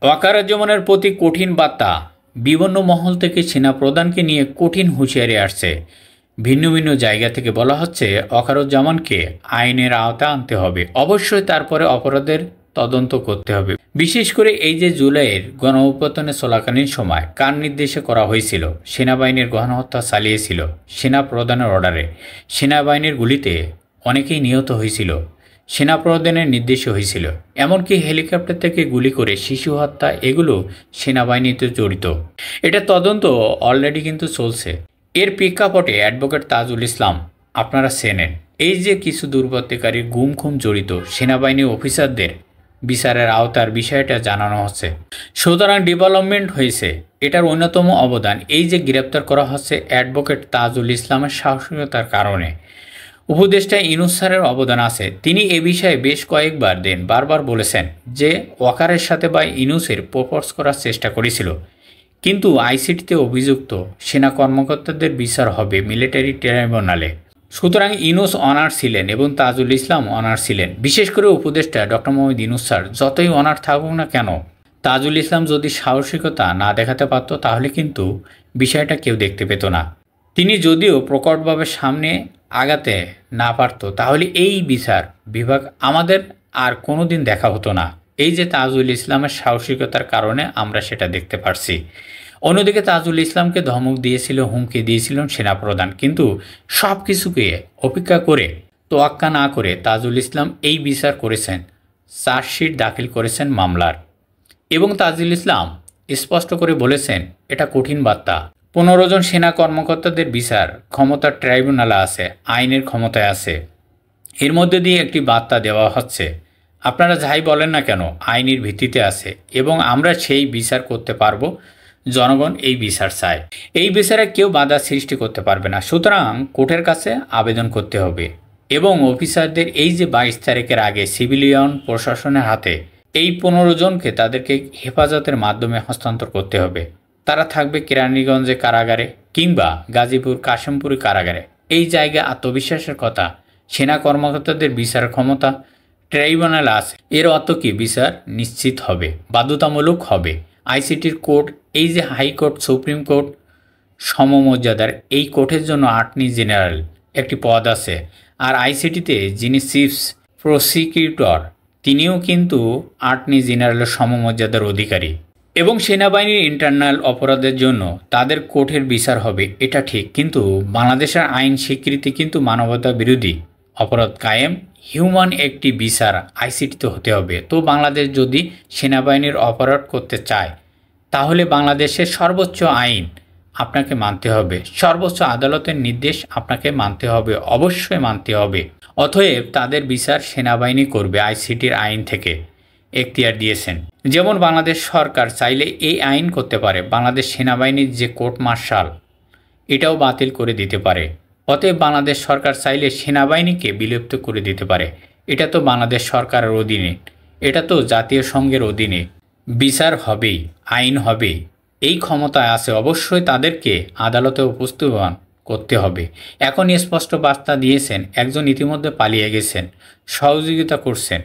ওয়াকারুজ্জামানের প্রতি কঠিন বার্তা। বিভিন্ন মহল থেকে সেনা প্রধানকে নিয়ে কঠিন হুঁশিয়ারি আসছে। ভিন্ন ভিন্ন জায়গা থেকে বলা হচ্ছে ওয়াকারুজ্জামানকে আইনের আওতায় আনতে হবে, অবশ্যই তারপরে অপরাধের তদন্ত করতে হবে। বিশেষ করে এই যে জুলাইয়ের গণঅভ্যুত্থানে চলাকালীন সময় কার নির্দেশে করা হয়েছিল? সেনাবাহিনীর গণহত্যা চালিয়েছিল সেনা প্রধানের অর্ডারে। সেনাবাহিনীর গুলিতে অনেকেই নিহত হয়েছিল, সেনাপ্রধানের নির্দেশে হয়েছিল। এমনকি হেলিকপ্টার থেকে গুলি করে শিশু হত্যা, এগুলো সেনাবাহিনীতে জড়িত। এটা তদন্ত অলরেডি কিন্তু চলছে। এর প্রেক্ষাপটে অ্যাডভোকেট তাজুল ইসলাম আপনারা চেনেন, এই যে কিছু দুর্বৃত্তকারী গুম খুম জড়িত সেনাবাহিনী অফিসারদের বিচারের আওতার বিষয়টা জানানো হচ্ছে। সুতরাং ডেভেলপমেন্ট হয়েছে। এটার অন্যতম অবদান এই যে গ্রেপ্তার করা হচ্ছে অ্যাডভোকেট তাজুল ইসলামের সাহসিকতার কারণে। উপদেষ্টা ইউনূস স্যারের অবদান আছে। তিনি এ বিষয়ে বেশ কয়েকবার বারবার বলেছেন যে ওয়াকারের সাথে বা ইউনূসের প্রপোজ করার চেষ্টা করেছিল, কিন্তু আইসিটিতে অভিযুক্ত সেনা কর্মকর্তাদের বিচার হবে মিলিটারি ট্রাইব্যুনালে। সুতরাং ইউনূস অনার ছিলেন এবং তাজুল ইসলাম অনার ছিলেন। বিশেষ করে উপদেষ্টা ডক্টর মোহাম্মদ ইউনূস স্যার যতই অনার থাকুক না কেন, তাজুল ইসলাম যদি সাহসিকতা না দেখাতে পারত তাহলে কিন্তু বিষয়টা কেউ দেখতে পেত না। তিনি যদিও প্রকটভাবে সামনে আগাতে না পারত তাহলে এই বিচার বিভাগ আমাদের আর কোনোদিন দেখা হতো না। এই যে তাজুল ইসলামের সাহসিকতার কারণে আমরা সেটা দেখতে পারছি। অন্যদিকে তাজুল ইসলামকে ধমক দিয়েছিল, হুমকি দিয়েছিলেন সেনাপ্রধান, কিন্তু সব কিছুকে অপেক্ষা করে তোয়াক্কা না করে তাজুল ইসলাম এই বিচার করেছেন, চার্জশিট দাখিল করেছেন মামলার। এবং তাজুল ইসলাম স্পষ্ট করে বলেছেন এটা কঠিন বার্তা। 15 জন সেনা কর্মকর্তাদের বিচার ক্ষমতার ট্রাইব্যুনালে আছে, আইনের ক্ষমতায় আছে। এর মধ্যে দিয়ে একটি বার্তা দেওয়া হচ্ছে, আপনারা যাই বলেন না কেন আইনের ভিত্তিতে আছে এবং আমরা সেই বিচার করতে পারবো। জনগণ এই বিচার চায়, এই বিচারে কেউ বাধা সৃষ্টি করতে পারবে না। সুতরাং কোর্টের কাছে আবেদন করতে হবে এবং অফিসারদের এই যে 22 তারিখের আগে সিভিলিয়ন প্রশাসনের হাতে এই 15 জনকে তাদেরকে হেফাজতের মাধ্যমে হস্তান্তর করতে হবে। তারা থাকবে কেরানীগঞ্জে কারাগারে কিংবা গাজীপুর কাশিমপুরি কারাগারে। এই জায়গায় আত্মবিশ্বাসের কথা, সেনা কর্মকর্তাদের বিচার ক্ষমতা ট্রাইব্যুনাল আছে। এর অর্থ কি? বিচার নিশ্চিত হবে, বাধ্যতামূলক হবে। আইসিটির কোর্ট, এই যে হাইকোর্ট, সুপ্রিম কোর্ট সমমর্যাদার, এই কোর্টের জন্য অ্যাটর্নি জেনারেল একটি পদ আছে। আর আইসিটিতে যিনি চিফ প্রসিকিউটর তিনিও কিন্তু অ্যাটর্নি জেনারেলের সমমর্যাদার অধিকারী। এবং সেনাবাহিনীর ইন্টারনাল অপরাধের জন্য তাদের কোর্টের বিচার হবে, এটা ঠিক। কিন্তু বাংলাদেশের আইন স্বীকৃতি কিন্তু মানবতা বিরোধী অপরাধ কায়েম হিউম্যান একটি বিচার আইসিটিতে হতে হবে। তো বাংলাদেশ যদি সেনাবাহিনীর অপরাধ করতে চায় তাহলে বাংলাদেশের সর্বোচ্চ আইন আপনাকে মানতে হবে, সর্বোচ্চ আদালতের নির্দেশ আপনাকে মানতে হবে, অবশ্যই মানতে হবে। অতএব তাদের বিচার সেনাবাহিনী করবে, আইসিটির আইন থেকে এখতিয়ার দিয়েছেন। যেমন বাংলাদেশ সরকার চাইলে এই আইন করতে পারে, বাংলাদেশ সেনাবাহিনীর যে কোর্ট মার্শাল এটাও বাতিল করে দিতে পারে। অতএব বাংলাদেশ সরকার চাইলে সেনাবাহিনীকে বিলুপ্ত করে দিতে পারে। এটা তো বাংলাদেশ সরকারের অধীনে, এটা তো জাতীয় সংঘের অধীনে। বিচার হবেই, আইন হবে, এই ক্ষমতায় আছে। অবশ্যই তাদেরকে আদালতে উপস্থাপন করতে হবে। এখন স্পষ্ট বার্তা দিয়েছেন, একজন ইতিমধ্যে পালিয়ে গেছেন, সহযোগিতা করছেন,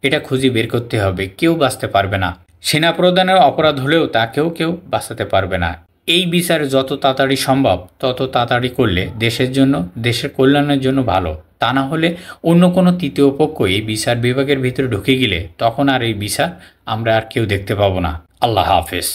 এটা খুঁজে বের করতে হবে। কেউ বাঁচতে পারবে না। সেনাপ্রধানের অপরাধ হলেও তাকেও কেউ বাঁচাতে পারবে না। এই বিচার যত তাড়াতাড়ি সম্ভব তত তাড়াতাড়ি করলে দেশের জন্য, দেশের কল্যাণের জন্য ভালো। তা না হলে অন্য কোনো তৃতীয় পক্ষ এই বিচার বিভাগের ভিতরে ঢুকে গেলে তখন আর এই বিচার আমরা আর কেউ দেখতে পাবো না। আল্লাহ হাফেজ।